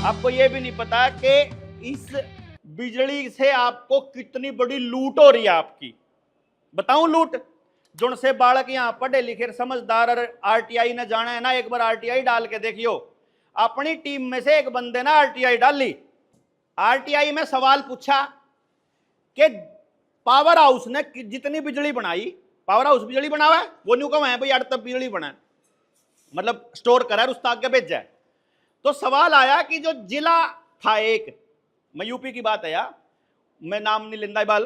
आपको यह भी नहीं पता कि इस बिजली से आपको कितनी बड़ी लूट हो रही है आपकी। बताऊं लूट? जुन से बालक यहां पढ़े लिखे समझदार और आरटीआई ने जाना है ना, एक बार आरटीआई डाल के देखियो। अपनी टीम में से एक बंदे ने आरटीआई डाली, आरटीआई में सवाल पूछा कि पावर हाउस ने जितनी बिजली बनाई, पावर हाउस बिजली बना हुआ है, वो न्यू कम है भाई, तब बिजली बना है, मतलब स्टोर करा है, उसका आगे भेजा है। तो सवाल आया कि जो जिला था एक, मैं यूपी की बात है यार, मैं नाम नहीं लेंदा बाल,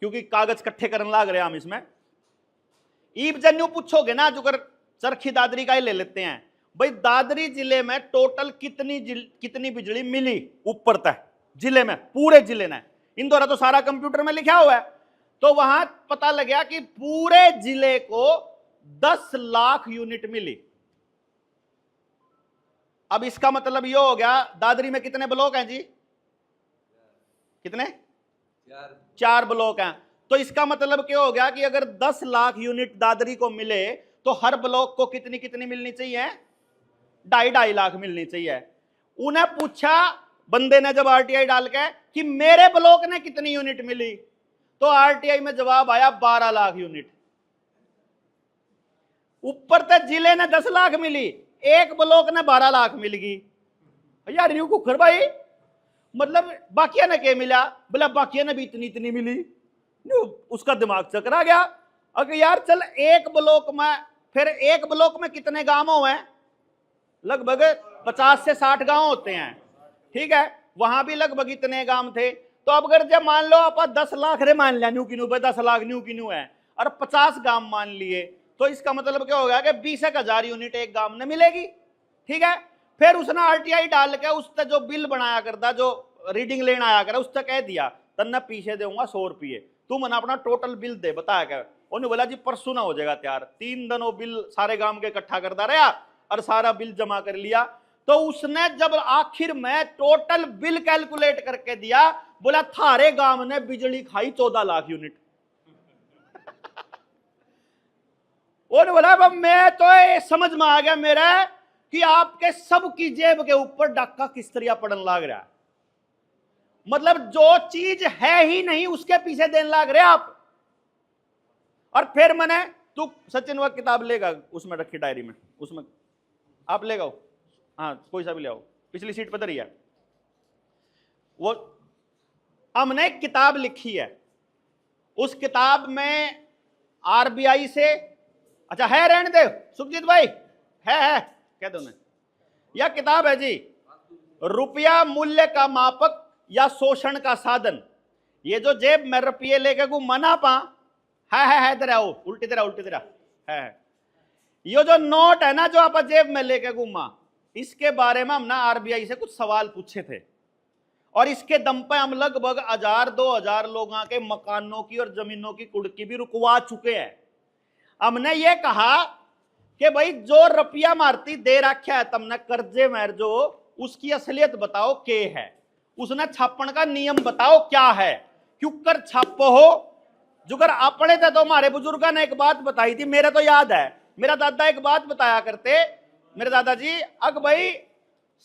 क्योंकि कागज इकट्ठे करने लाग रहे हम इसमें। ईब जन्यू पूछोगे ना, जो कर चरखी दादरी का ही ले लेते हैं भाई, दादरी जिले में टोटल कितनी बिजली मिली ऊपर तक जिले में, पूरे जिले ने। इंदौरा तो सारा कंप्यूटर में लिखा हुआ है, तो वहां पता लग गया कि पूरे जिले को 10 लाख यूनिट मिली। अब इसका मतलब यह हो गया, दादरी में कितने ब्लॉक हैं जी? कितने? 4 ब्लॉक हैं। तो इसका मतलब क्या हो गया कि अगर 10 लाख यूनिट दादरी को मिले तो हर ब्लॉक को कितनी कितनी मिलनी चाहिए? 2.5 लाख मिलनी चाहिए। उन्हें पूछा बंदे ने जब आरटीआई डाल के कि मेरे ब्लॉक ने कितनी यूनिट मिली, तो आरटीआई में जवाब आया 12 लाख यूनिट। ऊपर तक जिले ने 10 लाख मिली, एक ब्लॉक ने 12 लाख मिल गई। यार न्यू कुखर भाई, मतलब बाकिया ने क्या मिला? बोला बाकिया ने भी इतनी इतनी मिली। उसका दिमाग चकरा गया। अगर यार चल एक ब्लॉक में, फिर एक ब्लॉक में कितने गांव हैं? लगभग 50 से 60 गांव होते हैं, ठीक है, वहां भी लगभग इतने गांव थे। तो अब अगर जब मान लो आप 10 लाख रे मान लिया, न्यू किन्यू 10 लाख न्यू किन्यू है, और 50 गांव मान लिए, तो इसका मतलब क्या होगा कि 20,000 यूनिट एक गांव में मिलेगी, ठीक है। फिर उसने आरटीआई डाल के उस जो बिल बनाया करता, जो रीडिंग लेना आया कर, उससे कह दिया तन्ने पीछे दूंगा 100 रुपये, तू मना अपना टोटल बिल दे, बताया कर। उन्होंने बोला जी परसों ना हो जाएगा तैयार। 3 दिन वो बिल सारे गांव के इकट्ठा करता रहा और सारा बिल जमा कर लिया। तो उसने जब आखिर में टोटल बिल कैलकुलेट करके दिया, बोला थारे गांव ने बिजली खाई 14 लाख यूनिट। उन्होंने बोला मैं तो ये समझ में आ गया मेरा कि आपके सबकी जेब के ऊपर डाका किस तरह पड़न लाग रहा है। मतलब जो चीज है ही नहीं उसके पीछे देने लाग रहे आप। और फिर मैंने, तू सचिन वह किताब लेगा, उसमें रखी डायरी में, उसमें आप ले आओ, हाँ कोई सा भी ले आओ, पिछली सीट पर धरी है वो। हमने एक किताब लिखी है, उस किताब में आरबीआई से, अच्छा है रहने दे सुखजीत भाई, है कह दो। यह किताब है जी, रुपया मूल्य का मापक या शोषण का साधन। ये जो जेब में रुपये लेके को मना पा, है तेरा, उल्टी तेरा है। ये जो नोट है ना जो आप जेब में लेके घूमा, इसके बारे में हमने आरबीआई से कुछ सवाल पूछे थे, और इसके दम पे हम लगभग 1000-2000 लोगों के मकानों की और जमीनों की कुड़की भी रुकवा चुके हैं। हमने ये कहा कि भाई जो रुपया मारती दे रखा है तुमने कर्जे में, जो उसकी असलियत बताओ के है, उसने छापन का नियम बताओ क्या है, क्यों कर छापो हो। जुगर अपने थे तो हमारे बुजुर्गों ने एक बात बताई थी, मेरे तो याद है, मेरा दादा एक बात बताया करते, मेरे दादाजी, अग भाई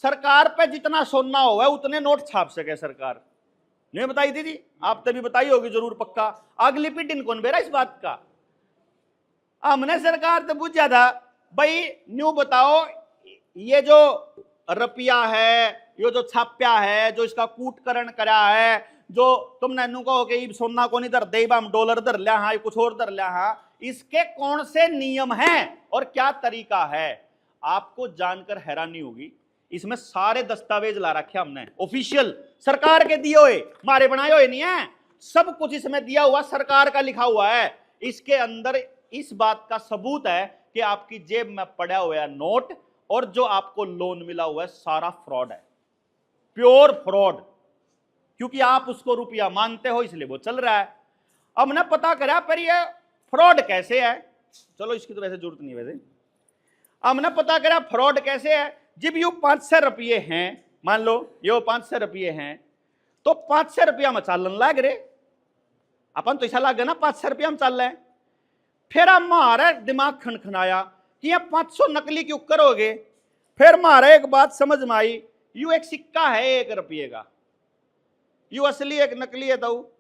सरकार पे जितना सोना हुआ है उतने नोट छाप सके सरकार, नहीं बताई थी जी? आप तभी बताई होगी जरूर पक्का। अगली पीढ़ी कौन बेरा इस बात का? हमने सरकार तो पूछा था भाई न्यू बताओ, ये जो रुपया है, ये जो छाप्या है, जो इसका कूटकरण करा है, जो तुमने नु कहो कि सोना को नहीं धर दे, हम डॉलर धर लिया, हाँ कुछ और धर लिया, हाँ, इसके कौन से नियम हैं और क्या तरीका है? आपको जानकर हैरानी होगी, इसमें सारे दस्तावेज ला रखे हमने, ऑफिशियल सरकार के दिए हुए, मारे बनाए हुए नहीं है, सब कुछ इसमें दिया हुआ, सरकार का लिखा हुआ है। इसके अंदर इस बात का सबूत है कि आपकी जेब में पड़ा हुआ है नोट, और जो आपको लोन मिला हुआ है सारा फ्रॉड है, प्योर फ्रॉड, क्योंकि आप उसको रुपया मानते हो इसलिए वो चल रहा है। हमने पता करा पर ये फ्रॉड कैसे है, चलो इसकी तो वैसे जरूरत नहीं, वैसे हमने पता करा फ्रॉड कैसे है। जब यू 500 रुपये हैं, मान लो यो 500 रुपये हैं, तो 500 रुपया में चालन लाग रहे, अपन तो ऐसा लागे ना 500 रुपया में चल रहे हैं। फिर हमारा दिमाग खनखनाया कि ये 500 नकली क्यों करोगे। फिर हमारा एक बात समझ में आई यू एक सिक्का है 1 रुपये का, यू असली एक नकली है? तो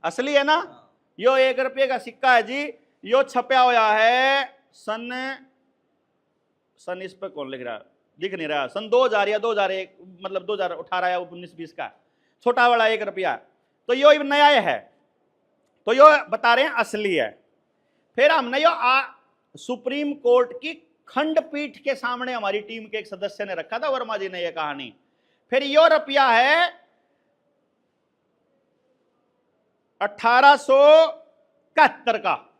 असली है ना। यो 1 रुपये का सिक्का है जी, यो छपया हुआ है सन इस पे कौन लिख रहा है, दिख नहीं रहा, सन 2000 या 2001, मतलब 2018 या 19-20 का छोटा वाला 1 रुपया। तो यो नया है, तो यो बता रहे हैं असली है। फिर हमने यो सुप्रीम कोर्ट की खंडपीठ के सामने हमारी टीम के एक सदस्य ने रखा था, वर्मा जी ने यह कहानी। फिर यो रुपया है 1871 का,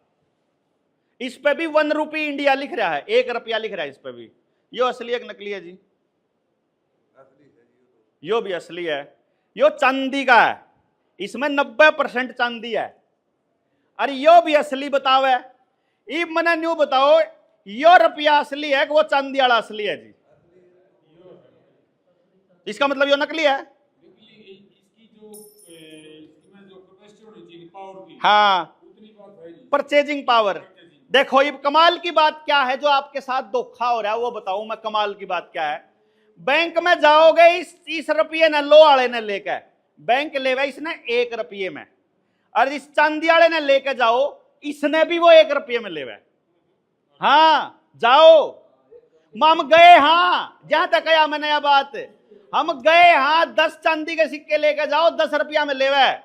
इस पे भी 1 रुपी इंडिया लिख रहा है, 1 रुपया लिख रहा है इस पे भी। यो असली एक नकली है जी? यो भी असली है। यो चांदी का है, इसमें 90% चांदी है। अरे यो भी असली बताओ है, ई मने न्यू बताओ, यो रुपया असली है कि वो चांदी वाला असली है जी? इसका मतलब यो नकली है। हाँ, परचेजिंग पावर। देखो ये कमाल की बात क्या है जो आपके साथ धोखा हो रहा है, वो बताऊं मैं कमाल की बात क्या है। बैंक में जाओगे, इस रुपये ने लो वाले ने लेकर बैंक लेवा इसने 1 रुपये में, और इस चांदी वाले ने लेकर जाओ, इसने भी वो 1 रुपये में लेवा। हाँ जाओ, हम गए, हाँ जहां तक आया मैंने यह बात, हम गए हाँ 10 चांदी के सिक्के लेकर जाओ, 10 रुपया में लेवा।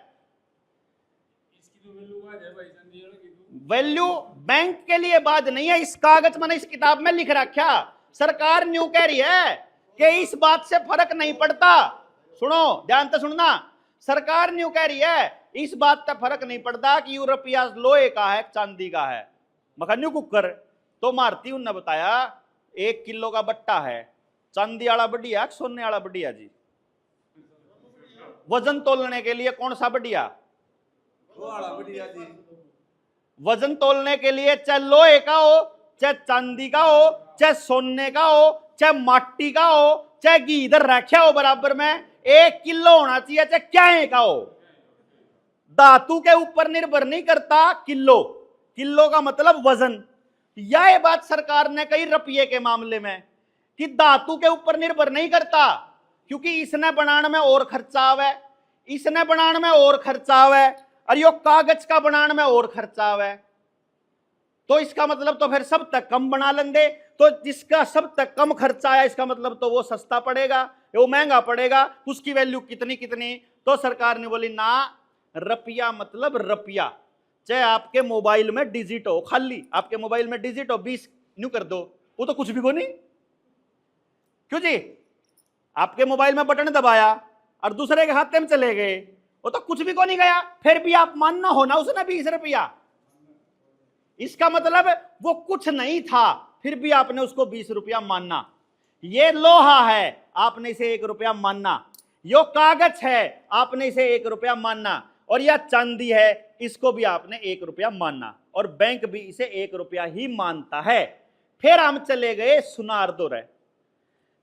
वैल्यू बैंक के लिए बात नहीं है, इस कागज मैंने इस किताब में लिख रखा। सरकार न्यू कह रही है कि इस बात से फर्क नहीं पड़ता। सुनो ध्यान से सुनना, सरकार न्यू कह रही है इस बात से फर्क नहीं पड़ता कि यूरोपिया लोहे का है चांदी का है। मखन्यू कुकर तो मारती उन्होंने बताया 1 किलो का बट्टा है, चांदी वाला बढ़िया सोने वाला बढ़िया जी? वजन तोलने के लिए कौन सा बढ़िया? बढ़िया जी। वजन तोलने के लिए चाहे लोहे का हो, चाहे चांदी का हो, चाहे सोने का हो, चाहे माटी का हो, चाहे घी इधर रखा हो बराबर में, 1 किलो होना चाहिए, चाहे क्या का हो। धातु के ऊपर निर्भर नहीं करता किलो, किलो का मतलब वजन। यह बात सरकार ने कही रुपये के मामले में कि धातु के ऊपर निर्भर नहीं करता, क्योंकि इसने बनाने में और खर्चा आवे, इसने बनाने में और खर्चा आवे, और यो कागज का बनाने में और खर्चा आवे। तो इसका मतलब तो फिर सब तक कम बना लेंगे, तो जिसका सब तक कम खर्चा आया इसका मतलब तो वो सस्ता पड़ेगा, वो महंगा पड़ेगा, उसकी वैल्यू कितनी कितनी। तो सरकार ने बोली ना, रुपया मतलब रुपया, चाहे आपके मोबाइल में डिजिट हो, खाली आपके मोबाइल में डिजिट हो 20 न्यू कर दो, वो तो कुछ भी को नहीं। क्यों जी? आपके मोबाइल में बटन दबाया और दूसरे के हाथ में चले गए, वो तो कुछ भी को नहीं गया, फिर भी आप मानना हो ना उसने 20 रुपया। इसका मतलब वो कुछ नहीं था, फिर भी आपने उसको 20 रुपया मानना। ये लोहा है, आपने इसे 1 रुपया मानना। यो कागज है, आपने इसे 1 रुपया मानना। और यह चांदी है, इसको भी आपने 1 रुपया मानना, और बैंक भी इसे 1 रुपया ही मानता है। फिर हम चले गए सुनार दौरे।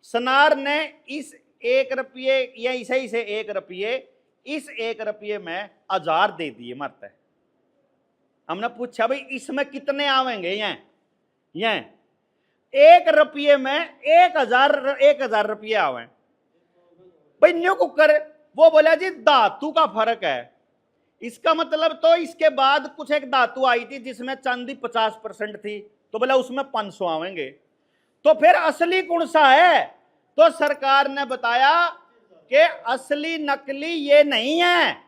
सुनार ने इस 1 रुपये या इसे 1 रुपये, इस 1 रुपये में 1000 दे दिए मरते। हमने पूछा भाई इसमें कितने आवेंगे? ये 1 रुपये में 1000 रुपये आवे भाई। न्यू कुकर वो बोला जी धातु का फर्क है, इसका मतलब तो इसके बाद कुछ एक धातु आई थी जिसमें चांदी 50% थी, तो बोला उसमें 500 आवेंगे। तो फिर असली कौन सा है? तो सरकार ने बताया कि असली नकली ये नहीं है।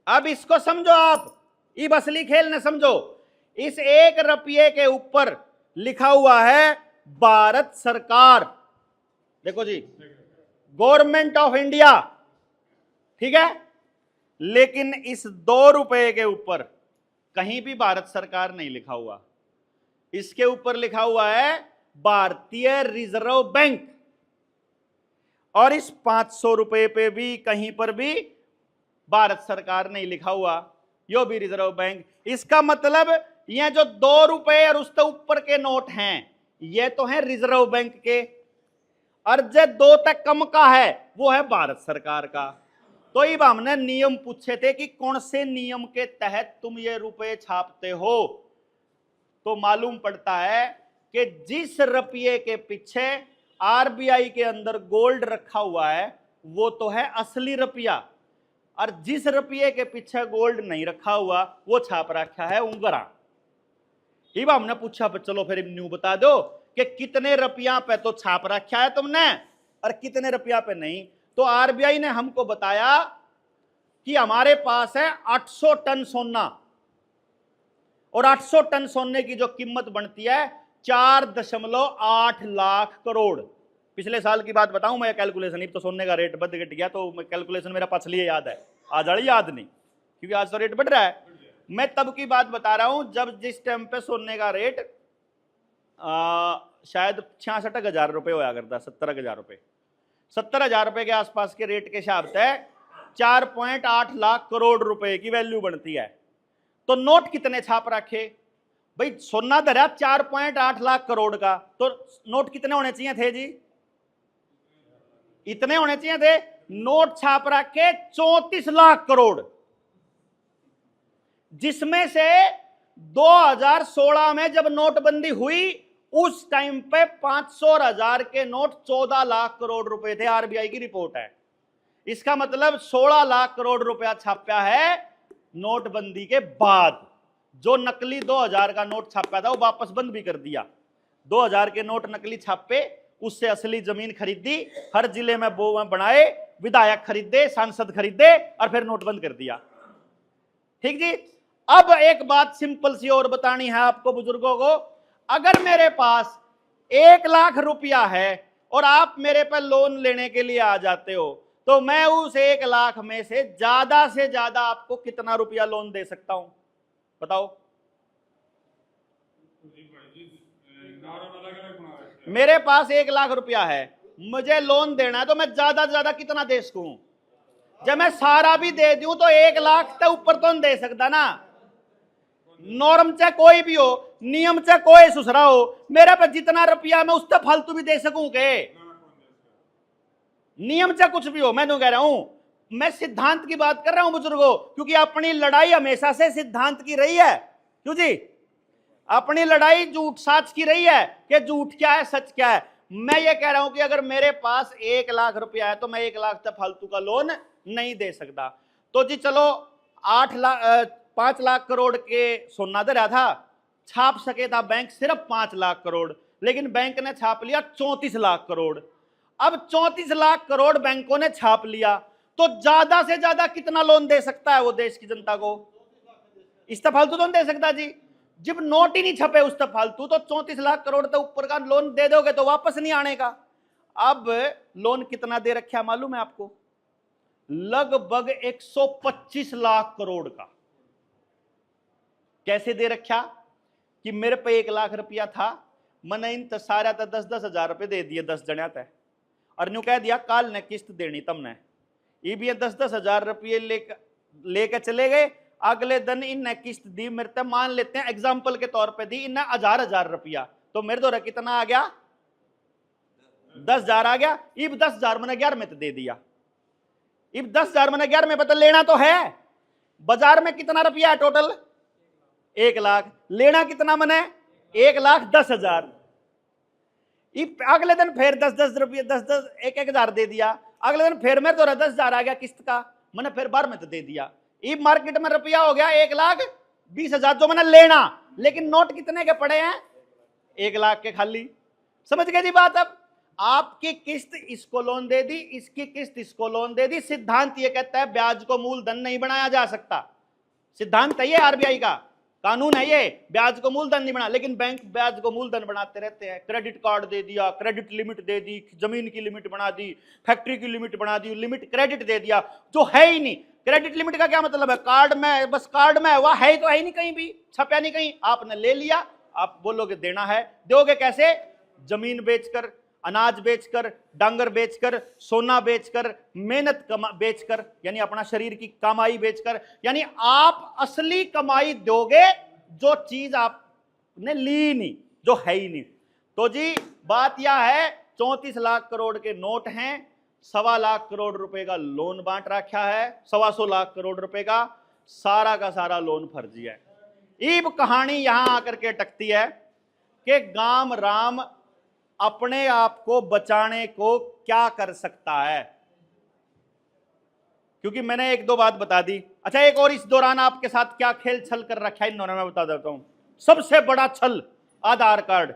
अब इसको समझो आप, इब असली खेल ने समझो। इस 1 रुपये के ऊपर लिखा हुआ है भारत सरकार, देखो जी, गवर्नमेंट ऑफ इंडिया, ठीक है। लेकिन इस 2 रुपये के ऊपर कहीं भी भारत सरकार नहीं लिखा हुआ, इसके ऊपर लिखा हुआ है भारतीय रिजर्व बैंक। और इस 500 रुपये पे भी कहीं पर भी भारत सरकार नहीं लिखा हुआ, यो भी रिजर्व बैंक। इसका मतलब ये जो 2 रुपये और उसके ऊपर के नोट हैं, ये तो हैं रिजर्व बैंक के, और जो 2 तक कम का है वो है भारत सरकार का। तो अब हमने नियम पूछे थे कि कौन से नियम के तहत तुम ये रुपए छापते हो, तो मालूम पड़ता है कि जिस रुपये के पीछे आरबीआई के अंदर गोल्ड रखा हुआ है वो तो है असली रुपया, और जिस रुपये के पीछे गोल्ड नहीं रखा हुआ वो छाप रखा है उंगरा। इब हमने पूछा चलो फिर न्यू बता दो कि कितने रुपया पे तो छाप रखा है तुमने और कितने रुपया पे नहीं। तो आरबीआई ने हमको बताया कि हमारे पास है 800 टन सोना, और 800 टन सोने की जो कीमत बनती है 4.8 लाख करोड़। पिछले साल की बात बताऊं मैं, कैलकुलेशन, तो सोने का रेट बढ़ घट गया तो कैलकुलेशन मेरा पछली याद है, आज वाली याद नहीं, क्योंकि आज तो रेट बढ़ रहा है। मैं तब की बात बता रहा हूं जब जिस टाइम पे सोने का रेट शायद 66,000 रुपये होया करता, 70,000 रुपये, 70,000 रुपये के आसपास के रेट के हिसाब से 4.8 लाख करोड़ रुपए की वैल्यू बनती है। तो नोट कितने छाप रखे भाई? सोना धरा 4.8 लाख करोड़ का, तो नोट कितने होने चाहिए थे जी? इतने होने चाहिए थे। नोट छाप रखे 34 लाख करोड़, जिसमें से 2016 में जब नोटबंदी हुई उस टाइम पे 500,000 के नोट 14 लाख करोड़ रुपए थे। आरबीआई की रिपोर्ट है। इसका मतलब 16 लाख करोड़ रुपया छापा है नोटबंदी के बाद। जो नकली 2000 का नोट छापा था वो वापस बंद भी कर दिया। 2000 के नोट नकली छापे, उससे असली जमीन खरीदी, हर जिले में वो बनाए, विधायक खरीदे, सांसद खरीदे, और फिर नोट बंद कर दिया। ठीक जी। अब एक बात सिंपल सी और बतानी है आपको बुजुर्गों को। अगर मेरे पास 1 लाख रुपया है और आप मेरे पर लोन लेने के लिए आ जाते हो, तो मैं उस 1 लाख में से ज्यादा आपको कितना रुपया लोन दे सकता हूं? बताओ। मेरे पास 1 लाख रुपया है, मुझे लोन देना है, तो मैं ज्यादा कितना दे सकूं? जब मैं सारा भी दे दूं तो 1 लाख से ऊपर तो नहीं दे सकता ना। नॉर्म चाहे कोई भी हो, नियम चाहे कोई सुसरा हो, मेरे पे जितना रुपया मैं उससे फालतू भी दे सकूं के? नियम चाहे कुछ भी हो, मैं नहीं कह रहा हूं, मैं सिद्धांत की बात कर रहा हूं बुजुर्गों, क्योंकि अपनी लड़ाई हमेशा से सिद्धांत की रही है। क्यों जी? अपनी लड़ाई झूठ सच की रही है कि झूठ क्या है सच क्या है। मैं ये कह रहा हूं कि अगर मेरे पास 1 लाख रुपया है तो मैं 1 लाख से फालतू का लोन नहीं दे सकता। तो जी चलो 5 लाख करोड़ के सोना धरा था, छाप सके था बैंक सिर्फ 5 लाख करोड़, लेकिन बैंक ने छाप लिया 34 लाख करोड़। अब 34 लाख करोड़ बैंकों ने छाप लिया, तो ज्यादा से ज्यादा कितना लोन दे सकता है वो देश की जनता को? इससे फालतू तो नहीं दे सकता जी। जब नोट ही नहीं छपे उससे फालतू, तो 34 लाख करोड़ से ऊपर का लोन दे दोगे तो वापस नहीं आने का। अब लोन कितना दे रखा है मालूम है आपको? लगभग 125 लाख करोड़ का। कैसे दे रखा? कि मेरे पे 1 लाख रुपया था, मैंने इन सारा 10-10 हजार रुपये दे दिए 10 जने तय, और न्यू कह दिया काल ने किस्त देनी तुमने। ये भी 10-10 हजार रुपये लेकर चले गए। अगले दिन इनने किस्त दी मेरे तक, मान लेते हैं एग्जाम्पल के तौर पे दी इनने 1000 रुपया, तो मेरे द्वारा कितना आ गया? 10,000 आ गया। इब 10,000 मैंने 11 में तो दे दिया। इब 10,000 मैंने 11 में पता लेना तो है। बाजार में कितना रुपया है टोटल? 1 लाख। लेना कितना मैंने? 1,10,000। अगले दिन फिर 10-10 रुपये 10-10 1-1 हजार दे दिया। अगले दिन फिर मेरे तो 10,000 आ गया किस्त का, मैंने फिर 12 में तो दे दिया। इब मार्केट में रुपया हो गया 1,20,000 जो मैंने लेना, लेकिन नोट कितने के पड़े हैं? 1 लाख के खाली। समझ गए जी बात? अब आपकी किस्त इसको लोन दे दी, इसकी किस्त इसको लोन दे दी। सिद्धांत ये कहता है ब्याज को मूलधन नहीं बनाया जा सकता। सिद्धांत है ये, आरबीआई का कानून है ये, ब्याज को मूलधन नहीं बना। लेकिन बैंक ब्याज को मूलधन बनाते रहते हैं। क्रेडिट कार्ड दे दिया, क्रेडिट लिमिट दे दी, जमीन की लिमिट बना दी, फैक्ट्री की लिमिट बना दी, लिमिट क्रेडिट दे दिया जो है ही नहीं। क्रेडिट लिमिट का क्या मतलब है? कार्ड में, बस कार्ड में वह है ही तो है ही नहीं, कहीं भी छपया नहीं कहीं। आपने ले लिया, आप बोलोगे देना है, दोगे कैसे? जमीन बेचकर, अनाज बेचकर, डांगर बेचकर, सोना बेचकर, मेहनत बेचकर, यानी अपना शरीर की कमाई बेचकर। यानी आप असली कमाई दोगे जो चीज आपने ली नहीं, जो है ही नहीं। तो जी बात यह है, 34 लाख करोड़ के नोट हैं, 1.25 लाख करोड़ रुपए का लोन बांट रखा है, 125 लाख करोड़ रुपए का, सारा का सारा लोन फर्जी है। ईब कहानी यहां आकर के अटकती है कि गांव राम अपने आप को बचाने को क्या कर सकता है, क्योंकि मैंने एक दो बात बता दी। अच्छा, एक और इस दौरान आपके साथ क्या खेल छल कर रखा है इन्होंने, मैं बता देता हूं। सबसे बड़ा छल आधार कार्ड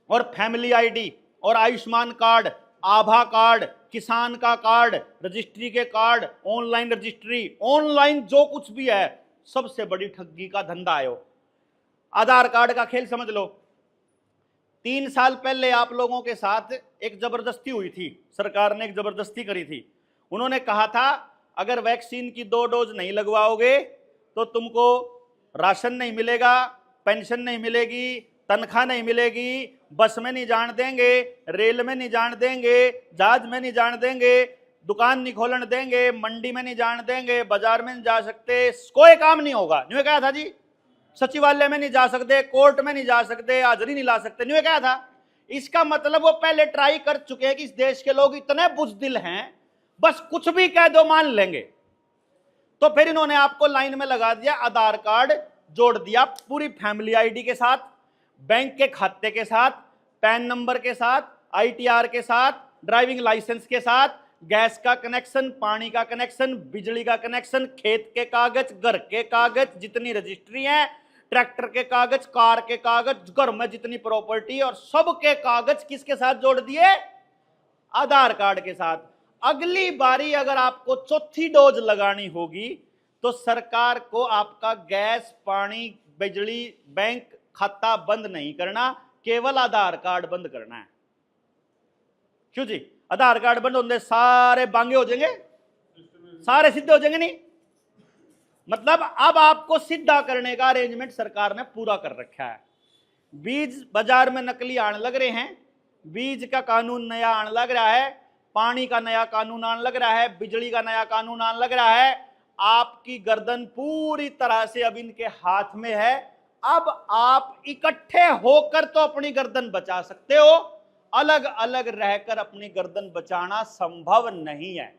और फैमिली आईडी और आयुष्मान कार्ड, आभा कार्ड, किसान का कार्ड, रजिस्ट्री के कार्ड, ऑनलाइन रजिस्ट्री, ऑनलाइन जो कुछ भी है, सबसे बड़ी ठगी का धंधा है वो। आधार कार्ड का खेल समझ लो। 3 साल पहले आप लोगों के साथ एक जबरदस्ती हुई थी, सरकार ने एक जबरदस्ती करी थी। उन्होंने कहा था अगर वैक्सीन की 2 डोज नहीं लगवाओगे तो तुमको राशन नहीं मिलेगा, पेंशन नहीं मिलेगी, तनख्वाह नहीं मिलेगी, बस में नहीं जान देंगे, रेल में नहीं जान देंगे, जहाज में नहीं जान देंगे, दुकान नहीं खोलन देंगे, मंडी में नहीं जान देंगे, बाजार में नहीं जा सकते, कोई काम नहीं होगा। न्यू कहा था जी, सचिवालय में नहीं जा सकते, कोर्ट में नहीं जा सकते, हाजिरी नहीं ला सकते, न्यू कहा था। इसका मतलब वो पहले ट्राई कर चुके हैं कि इस देश के लोग इतने बुज़दिल हैं, बस कुछ भी कह दो मान लेंगे। तो फिर इन्होंने आपको लाइन में लगा दिया, आधार कार्ड जोड़ दिया पूरी फैमिली आईडी के साथ, बैंक के खाते के साथ, पैन नंबर के साथ, आईटीआर के साथ, ड्राइविंग लाइसेंस के साथ, गैस का कनेक्शन, पानी का कनेक्शन, बिजली का कनेक्शन, खेत के कागज, घर के कागज, जितनी रजिस्ट्री है, ट्रैक्टर के कागज, कार के कागज, घर में जितनी प्रॉपर्टी और सबके कागज किसके साथ जोड़ दिए? आधार कार्ड के साथ। अगली बारी अगर आपको चौथी डोज लगानी होगी तो सरकार को आपका गैस, पानी, बिजली, बैंक खाता बंद नहीं करना, केवल आधार कार्ड बंद करना है। क्यों जी? आधार कार्ड बंद होने सारे बांगे हो जाएंगे, सारे सीधे हो जाएंगे। नहीं मतलब अब आपको सीधा करने का अरेंजमेंट सरकार ने पूरा कर रखा है। बीज बाजार में नकली आने लग रहे हैं, बीज का कानून नया आने लग रहा है, पानी का नया कानून आने लग रहा है, बिजली का नया कानून आने लग रहा है। आपकी गर्दन पूरी तरह से अब इनके हाथ में है। अब आप इकट्ठे होकर तो अपनी गर्दन बचा सकते हो, अलग अलग रहकर अपनी गर्दन बचाना संभव नहीं है,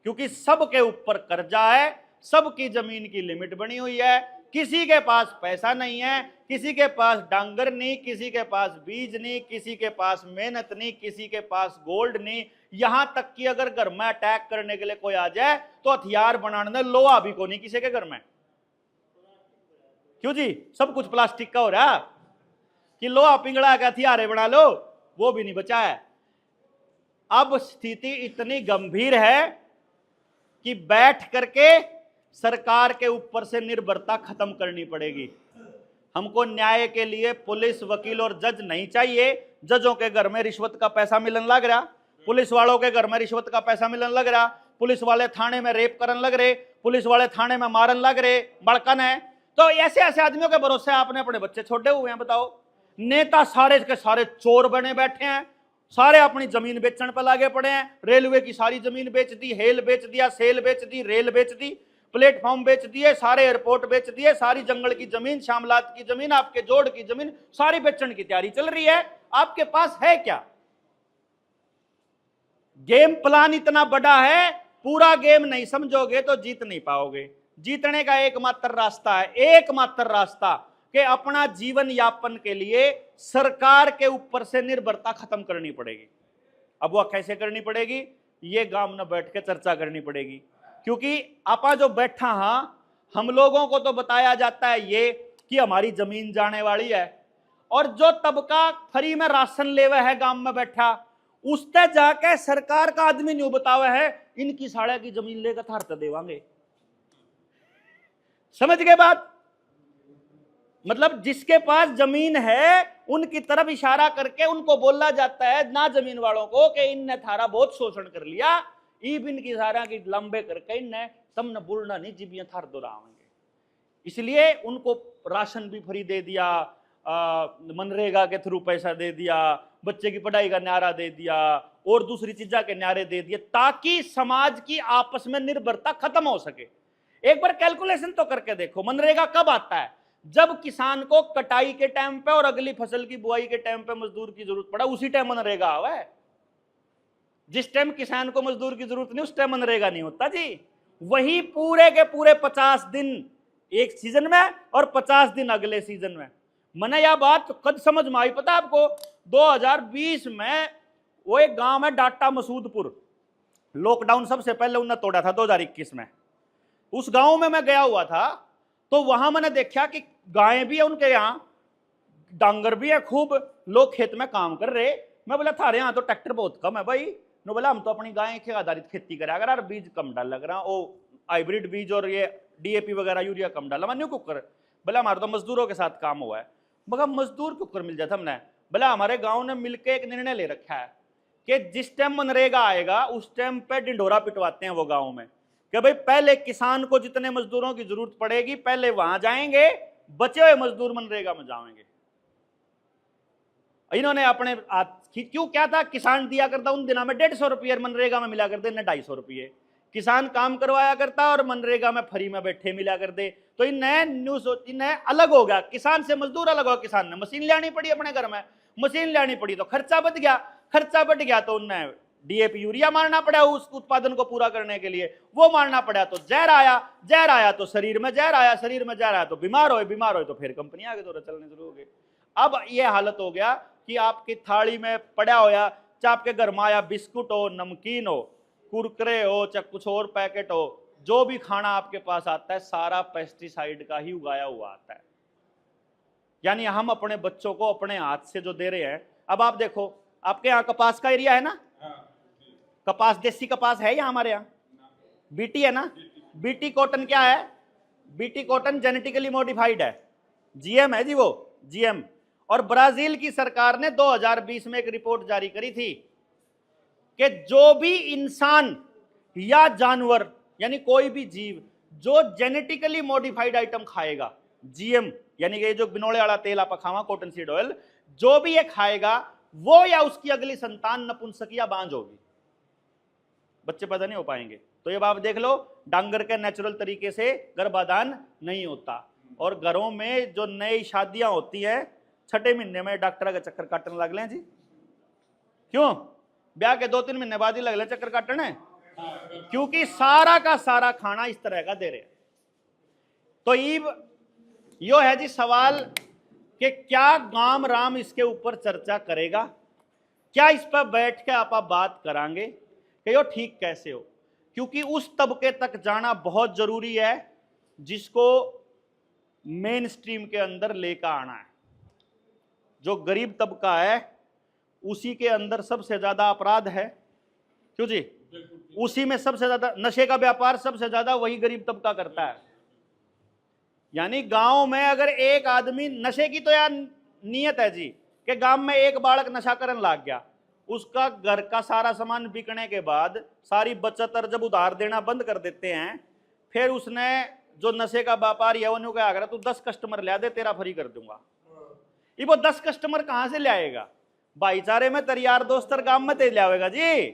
क्योंकि सबके ऊपर कर्जा है, सबकी जमीन की लिमिट बनी हुई है, किसी के पास पैसा नहीं है, किसी के पास डांगर नहीं, किसी के पास बीज नहीं, किसी के पास मेहनत नहीं, किसी के पास गोल्ड नहीं। यहां तक कि अगर घर में अटैक करने के लिए कोई आ जाए तो हथियार बनाने लोहा भी को नहीं किसी के घर में। क्यों जी? सब कुछ प्लास्टिक का हो रहा कि लोहा पिंगला के हथियारे बना लो, वो भी नहीं बचा है। अब स्थिति इतनी गंभीर है कि बैठ करके सरकार के ऊपर से निर्भरता खत्म करनी पड़ेगी। हमको न्याय के लिए पुलिस, वकील और जज नहीं चाहिए। जजों के घर में रिश्वत का पैसा मिलने लग रहा, पुलिस वालों के घर में रिश्वत का पैसा मिलने लग रहा, पुलिस वाले थाने में रेप करने लग रहे, पुलिस वाले थाने में मारन लग रहे, बड़कन है। तो ऐसे ऐसे आदमियों के भरोसे आपने अपने बच्चे छोड़े हुए हैं। बताओ, नेता सारे के सारे चोर बने बैठे हैं, सारे अपनी जमीन बेचने पर लागे पड़े हैं। रेलवे की सारी जमीन बेच दी, हेल बेच दिया, सेल बेच दी, रेल बेच दी, प्लेटफॉर्म बेच दिए, सारे एयरपोर्ट बेच दिए, सारी जंगल की जमीन, शामलात की जमीन, आपके जोड़ की जमीन, सारी बेचने की तैयारी चल रही है। आपके पास है क्या? गेम प्लान इतना बड़ा है, पूरा गेम नहीं समझोगे तो जीत नहीं पाओगे। जीतने का एकमात्र रास्ता है, एकमात्र रास्ता कि अपना जीवन यापन के लिए सरकार के ऊपर से निर्भरता खत्म करनी पड़ेगी। अब वह कैसे करनी पड़ेगी? ये गांव में बैठ के चर्चा करनी पड़ेगी, क्योंकि आपा जो बैठा हाँ, हम लोगों को तो बताया जाता है ये कि हमारी जमीन जाने वाली है, और जो तबका फ्री में राशन लेवे है गांव में बैठा, उससे जाके सरकार का आदमी नहीं बतावे है इनकी साड़े की जमीन लेकर थारते देवांगे। समझ गए बात? मतलब जिसके पास जमीन है उनकी तरफ इशारा करके उनको बोला जाता है ना जमीन वालों को कि इनने थारा बहुत शोषण कर लिया, ईबिन की सारा की लंबे करके इनने तमने बोलना नहीं, जीबियां थार दोहराएंगे। इसलिए उनको राशन भी फ्री दे दिया, मनरेगा के थ्रू पैसा दे दिया, बच्चे की पढ़ाई का न्यारा दे दिया और दूसरी चीजा के न्यारे दे दिए, ताकि समाज की आपस में निर्भरता खत्म हो सके। एक बार कैलकुलेशन तो करके देखो, मनरेगा कब आता है? जब किसान को कटाई के टाइम पे और अगली फसल की बुआई के टाइम पे मजदूर की जरूरत पड़ा, उसी टाइम मनरेगा आवा है। जिस टाइम किसान को मजदूर की जरूरत नहीं, उस टाइम मनरेगा नहीं होता जी। वही पूरे के पूरे 50 दिन एक सीजन में और 50 दिन अगले सीजन में। मैंने यह बात कद समझ में आई पता आपको, 2020 में वो एक गांव है डाटा मसूदपुर, लॉकडाउन सबसे पहले उन्होंने तोड़ा था 2021 में। उस गांव में मैं गया हुआ था, तो वहां मैंने देखा कि गायें भी है उनके यहाँ, डांगर भी है खूब, लोग खेत में काम कर रहे। मैं बोला थारे यहाँ तो ट्रैक्टर बहुत कम है भाई। नो बोला हम तो अपनी गाय के आधारित खेती करा अगर यार, बीज कम डाल लग रहा, वो हाइब्रिड बीज और ये डीएपी वगैरह यूरिया कम डाला। मैं क्यों कर, बोला हमारे तो मजदूरों के साथ काम हुआ है। मगर मजदूर क्यों कर मिल जाता हमने, बोला हमारे गाँव ने मिलकर एक निर्णय ले रखा है कि जिस टाइम मनरेगा आएगा उस टाइम पे ढिंढोरा पिटवाते हैं वो गाँव में, कि भाई पहले किसान को जितने मजदूरों की जरूरत पड़ेगी पहले वहां जाएंगे, बचे हुए मजदूर मनरेगा में जाएंगे। इन्होंने अपने क्यों, क्या था, किसान दिया करता उन दिनों में 150 रुपये, मनरेगा में मिला करते 250 रुपये। किसान काम करवाया करता और मनरेगा में फ्री में बैठे मिला करते। तो इन्हें अलग हो गया, किसान से मजदूर अलग हो। किसान ने मशीन लानी पड़ी अपने घर में, मशीन लानी पड़ी तो खर्चा बढ़ गया, खर्चा बढ़ गया तो उन्हें डीएपी यूरिया मारना पड़ा उस उत्पादन को पूरा करने के लिए, वो मारना पड़ा तो जहर आया, जहर आया तो शरीर में जहर आया, शरीर में जहर आया तो बीमार हो तो फिर कंपनी आगे तो चलने शुरू हो गई। अब यह हालत हो गया कि आपकी थाली में पड़ा होया, चाहे आपके घर में आया बिस्कुट हो, नमकीन हो, कुरकुरे हो, चाहे कुछ और पैकेट हो, जो भी खाना आपके पास आता है सारा पेस्टिसाइड का ही उगाया हुआ आता है। यानी हम अपने बच्चों को अपने हाथ से जो दे रहे हैं। अब आप देखो, आपके यहाँ कपास का एरिया है ना, कपास देसी कपास है यहाँ हमारे यहाँ, बीटी है ना। बीटी कॉटन क्या है, बीटी कॉटन जेनेटिकली मॉडिफाइड है, जीएम है जी वो, जीएम। और ब्राजील की सरकार ने 2020 में एक रिपोर्ट जारी करी थी कि जो भी इंसान या जानवर यानी कोई भी जीव जो जेनेटिकली मॉडिफाइड आइटम खाएगा, जीएम यानी कि जो बिनोले वाला तेल आप खावा, कॉटन सीड ऑयल, जो भी ये खाएगा वो या उसकी अगली संतान नपुंसक या बांझ होगी, बच्चे पैदा नहीं हो पाएंगे। तो ये बात देख लो, डांगर के नेचुरल तरीके से गर्भाधान नहीं होता। और घरों में जो नई शादियां होती हैं, छठे महीने में डॉक्टर का चक्कर काटने लग लें जी। क्यों, ब्याह के 2-3 महीने बाद ही लग ले चक्कर काटने, क्योंकि सारा का सारा खाना इस तरह का दे रहे। तो यो है जी सवाल कि क्या गांव राम इसके ऊपर चर्चा करेगा, क्या इस पर बैठ के आप बात करांगे कि यो ठीक कैसे हो। क्योंकि उस तबके तक जाना बहुत जरूरी है जिसको मेन स्ट्रीम के अंदर लेकर आना है। जो गरीब तबका है उसी के अंदर सबसे ज्यादा अपराध है, क्यों जी, उसी में सबसे ज्यादा नशे का व्यापार सबसे ज्यादा वही गरीब तबका करता है। यानी गांव में अगर एक आदमी, नशे की तो यार नियत है जी कि गांव में एक बालक नशा करने लग गया, उसका घर का सारा सामान बिकने के बाद सारी बचत और जब उधार देना बंद कर देते हैं, फिर उसने जो नशे का व्यापारी है वो क्या करा, तू 10 कस्टमर ले दे तेरा फ्री कर दूंगा। ये वो 10 कस्टमर कहां से ले आएगा, भाईचारे में तेरे यार दोस्त गांव में ते ले आवेगा जी।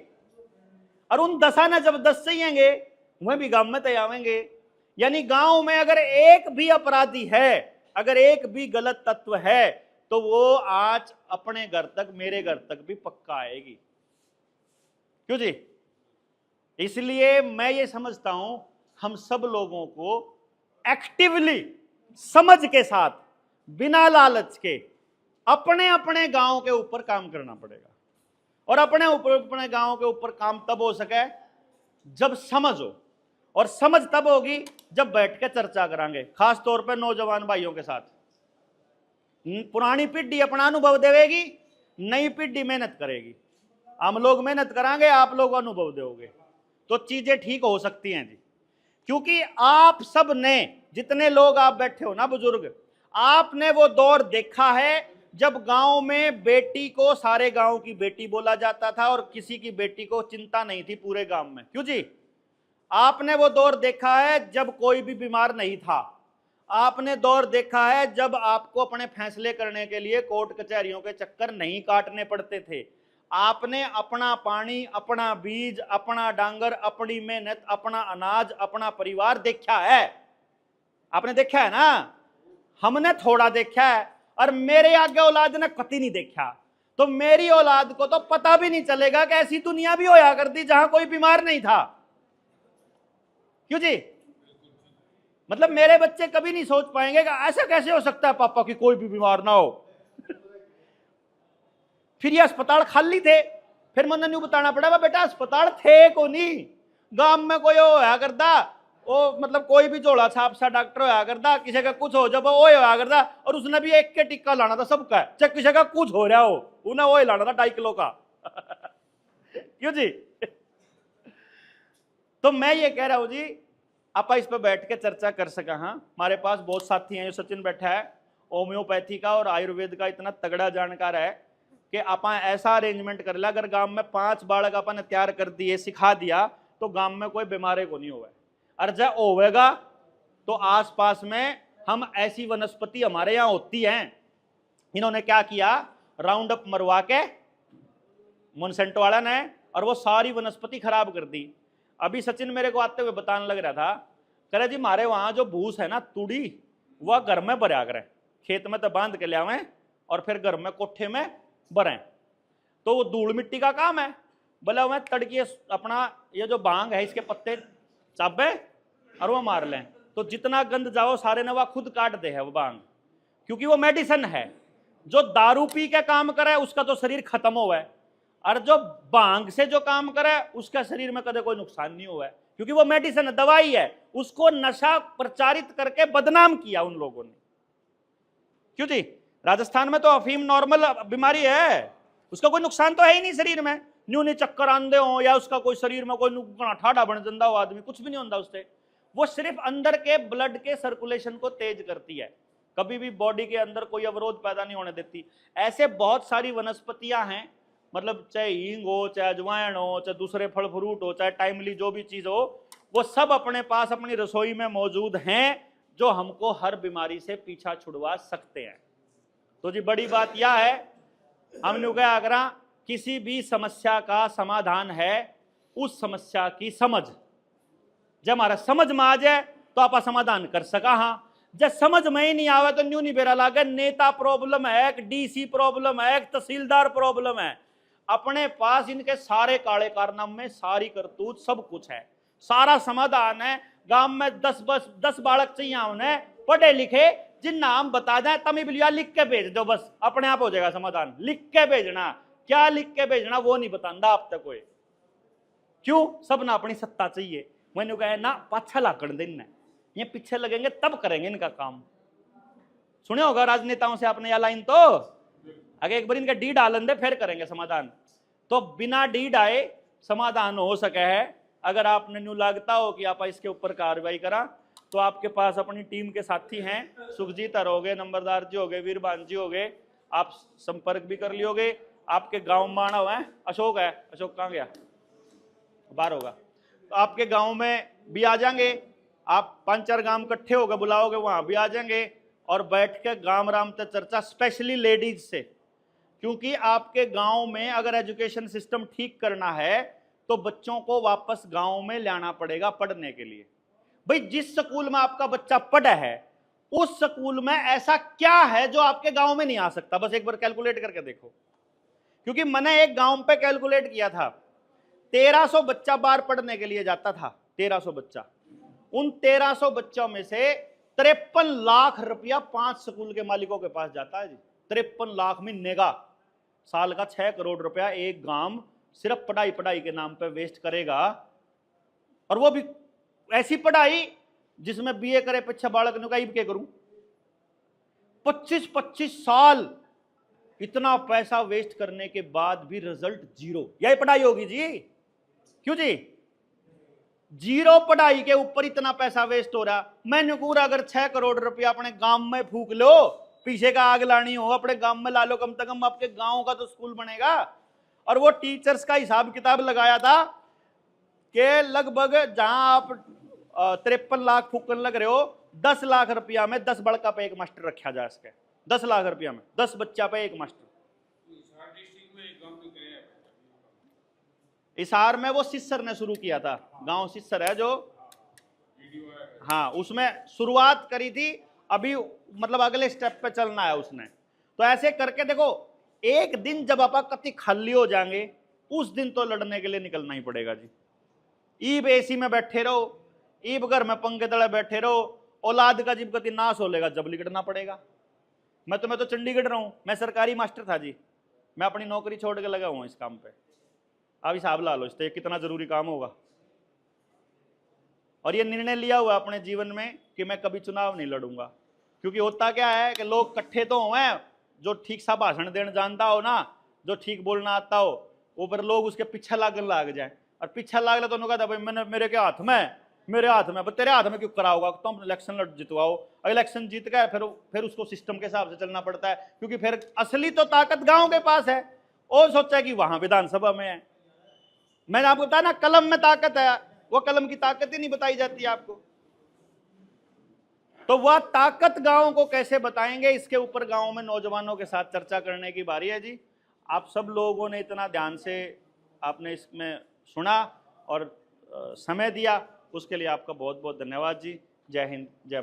और उन 10 ने जब 10 चाहिएंगे वह भी गांव में ते आवेंगे। यानी गांव में अगर एक भी अपराधी है, अगर एक भी गलत तत्व है, तो वो आज अपने घर तक, मेरे घर तक भी पक्का आएगी, क्यों जी। इसलिए मैं ये समझता हूं हम सब लोगों को एक्टिवली समझ के साथ बिना लालच के अपने अपने गांव के ऊपर काम करना पड़ेगा। और अपने गांव के ऊपर काम तब हो सके जब समझ हो, और समझ तब होगी जब बैठ के चर्चा करांगे, खास तौर पे नौजवान भाइयों के साथ। पुरानी पीढ़ी अपना अनुभव देवेगी, नई पीढ़ी मेहनत करेगी, हम लोग मेहनत करांगे, आप लोग अनुभव दोगे, तो चीजें ठीक हो सकती हैं जी। क्योंकि आप सब ने, जितने लोग आप बैठे हो ना बुजुर्ग, आपने वो दौर देखा है जब गांव में बेटी को सारे गांव की बेटी बोला जाता था और किसी की बेटी को चिंता नहीं थी पूरे गांव में, क्यों जी। आपने वो दौर देखा है जब कोई भी बीमार नहीं था, आपने दौर देखा है जब आपको अपने फैसले करने के लिए कोर्ट कचहरियों के चक्कर नहीं काटने पड़ते थे। आपने अपना पानी, अपना बीज, अपना डांगर, अपनी मेहनत, अपना अनाज, अपना परिवार देखा है, आपने देखा है ना। हमने थोड़ा देखा है और मेरे आगे औलाद ने कति नहीं देखा, तो मेरी औलाद को तो पता भी नहीं चलेगा कि ऐसी दुनिया भी होया करती जहां कोई बीमार नहीं था, क्यों जी। मतलब मेरे बच्चे कभी नहीं सोच पाएंगे कि ऐसा कैसे हो सकता है पापा की कोई भी बीमार ना हो। फिर ये अस्पताल खाली थे, फिर मैंने न्यू बताना पड़ा बेटा अस्पताल थे को नहीं, गांव में कोई होया करता वो, मतलब कोई भी झोला छाप सा डॉक्टर होया करता, किसी का कुछ हो जब वो होया करता, और उसने भी एक के टिक्का लाना था सबका, चाहे किसी का कुछ हो रहा हो उन्हें वो लाना था 2.5 किलो का। क्यों जी? तो मैं ये कह रहा हूं जी, आप इस पर बैठ के चर्चा कर सका। हाँ, हमारे पास बहुत साथी हैं, जो सचिन बैठा है होम्योपैथी का और आयुर्वेद का इतना तगड़ा जानकार है कि आप ऐसा अरेंजमेंट कर लिया, अगर गांव में 5 बालक अपन तैयार कर दिए, सिखा दिया, तो गांव में कोई बीमारी को नहीं होगा। और जब होगा तो आसपास में हम ऐसी वनस्पति हमारे यहाँ होती हैं, इन्होंने क्या किया, राउंड अप मरवा के मोनसेंटो वाला ने, और वो सारी वनस्पति खराब कर दी। अभी सचिन मेरे को आते हुए बताने लग रहा था, कह रहे जी हमारे वहां जो भूस है ना तुड़ी, वह घर में भरा करें, खेत में तो बांध के ले आवे और फिर घर में कोठे में भरें, तो वो धूल मिट्टी का काम है। बोला मैं तड़की अपना ये जो भांग है इसके पत्ते चाबे और वो मार लें, तो जितना गंद जाओ सारे ने वह खुद काट दे है वो भांग, क्योंकि वो मेडिसिन है। जो दारू पी के काम करे उसका तो शरीर खत्म हुआ है, और जो भांग से जो काम करे उसका शरीर में कदे कोई नुकसान नहीं हुआ है, क्योंकि वो मेडिसिन दवाई है। उसको नशा प्रचारित करके बदनाम किया उन लोगों ने। क्यों जी? राजस्थान में तो अफीम नॉर्मल बीमारी है, उसका कोई नुकसान तो है ही नहीं शरीर में, न्यूनी चक्कर आंदे हो या उसका कोई शरीर में कोई ठाडा बन जाता हो आदमी, कुछ भी नहीं होता उससे। वो सिर्फ अंदर के ब्लड के सर्कुलेशन को तेज करती है, कभी भी बॉडी के अंदर कोई अवरोध पैदा नहीं होने देती। ऐसे बहुत सारी वनस्पतियां हैं, मतलब चाहे हींग हो, चाहे अजवाइन हो, चाहे दूसरे फल फ्रूट हो, चाहे टाइमली जो भी चीज हो, वो सब अपने पास अपनी रसोई में मौजूद हैं, जो हमको हर बीमारी से पीछा छुड़वा सकते हैं। तो जी बड़ी बात यह है, हमने क्या करा, किसी भी समस्या का समाधान है उस समस्या की समझ। जब हमारा समझ में आ जाए तो आप समाधान कर सका। हाँ, जब समझ में ही नहीं आवे तो न्यू नहीं बेरा लागे, नेता प्रॉब्लम है, एक डीसी प्रॉब्लम है, एक तहसीलदार प्रॉब्लम है। अपने पास इनके सारे काले कारनामे में सारी करतूत सब कुछ है, सारा समाधान है। गांव में 10 बालक चाहिए उन्हें पढ़े लिखे, जिन नाम बता दें तमी बिलिया लिख के भेज दो, बस अपने आप हो जाएगा समाधान। लिख के भेजना, क्या लिख के भेजना वो नहीं बताता आप तक कोई। क्यों? सब ना अपनी सत्ता चाहिए। मैंने कहा ना पाछा लाकड़ दिन, ये पीछे लगेंगे तब करेंगे इनका काम। सुने होगा राजनेताओं से आपने यह लाइन, तो अगर एक बार इनका डी डालन दे फिर करेंगे समाधान। तो बिना डी डाए समाधान हो सके है। अगर आपने न्यू लगता हो कि आप इसके ऊपर कार्रवाई करा, तो आपके पास अपनी टीम के साथी हैं, सुखजीत हो गए, नंबरदार जी हो गए, वीरबान जी हो गए, आप संपर्क भी कर लियोगे। आपके गांव में आना हुआ है, अशोक है, अशोक कहाँ गया, बाहर होगा, तो आपके गांव में भी आ जाएंगे। आप 5-4 गांव इकट्ठे होकर बुलाओगे, वहां भी आ जाएंगे और बैठ के गांव राम तक चर्चा, स्पेशली लेडीज से, क्योंकि आपके गांव में अगर एजुकेशन सिस्टम ठीक करना है तो बच्चों को वापस गांव में लाना पड़ेगा पढ़ने के लिए। भाई जिस स्कूल में आपका बच्चा पढ़ा है उस स्कूल में ऐसा क्या है जो आपके गांव में नहीं आ सकता? बस एक बार कैलकुलेट करके देखो, क्योंकि मैंने एक गांव पे कैलकुलेट किया था, 1300 बच्चा बाहर पढ़ने के लिए जाता था, 1300 बच्चा। उन 1300 बच्चों में से 53 लाख रुपया 5 स्कूल के मालिकों के पास जाता है जी। 53 लाख महीने का, साल का 6 करोड़ रुपया एक गांव सिर्फ पढ़ाई के नाम पे वेस्ट करेगा। और वो भी ऐसी पढ़ाई जिसमें बीए करे पीछे बालक ने कहीं क्या करूं, 25-25 साल इतना पैसा वेस्ट करने के बाद भी रिजल्ट जीरो। यही पढ़ाई होगी जी? क्यों जी? जीरो पढ़ाई के ऊपर इतना पैसा वेस्ट हो रहा। मैंने पूरा अगर 6 करोड़ रुपया अपने गांव में फूक लो, पीछे का आग लानी हो अपने गांव में ला लो, कम से कम आपके गांव का तो स्कूल बनेगा। और वो टीचर्स का हिसाब किताब लगाया था कि लगभग जहां आप 53 लाख फूकन लग रहे हो, 10 लाख रुपया में 10 बड़का पे एक मास्टर रखा जा सके। 10 लाख रुपया में 10 बच्चा पे एक मास्टर। हिसार में वो सिस्सर ने शुरू किया था, गांव सिस्सर है जो, हाँ उसमें शुरुआत करी थी। अभी मतलब अगले स्टेप पे चलना है उसने। तो ऐसे करके देखो, एक दिन जब आप कति खाली हो जाएंगे उस दिन तो लड़ने के लिए निकलना ही पड़ेगा जी। ईब एसी में बैठे रहो, ईब घर में पंखे तले बैठे रहो औलाद का जब कति नाश हो लेगा जब लिकटना पड़ेगा। मैं तो चंडीगढ़ रहा हूं, मैं सरकारी मास्टर था जी, मैं अपनी नौकरी छोड़ के लगा हुआ इस काम पे। अब हिसाब ला लो इससे कितना जरूरी काम होगा। और ये निर्णय लिया हुआ अपने जीवन में कि मैं कभी चुनाव नहीं लड़ूंगा, क्योंकि होता क्या है कि लोग इकट्ठे तो हुए, जो ठीक सा भाषण देने जानता हो ना, जो ठीक बोलना आता हो, वो पर लोग उसके पीछे लाग जाए, और पीछे लाग ले तो उन्होंने कहा भाई मैंने मेरे के हाथ में, मेरे हाथ में, तेरे हाथ में क्यों कराओगा, तुम इलेक्शन लड़ जितवाओ। इलेक्शन जीत गए फिर उसको सिस्टम के हिसाब से चलना पड़ता है, क्योंकि फिर असली तो ताकत गांव के पास है। और सोचा कि वहां विधानसभा में है। मैंने आपको बताया ना कलम में ताकत है, वो कलम की ताकत ही नहीं बताई जाती आपको। तो वह ताकत गांव को कैसे बताएंगे, इसके ऊपर गांव में नौजवानों के साथ चर्चा करने की बारी है जी। आप सब लोगों ने इतना ध्यान से आपने इसमें सुना और समय दिया, उसके लिए आपका बहुत बहुत धन्यवाद जी। जय हिंद, जय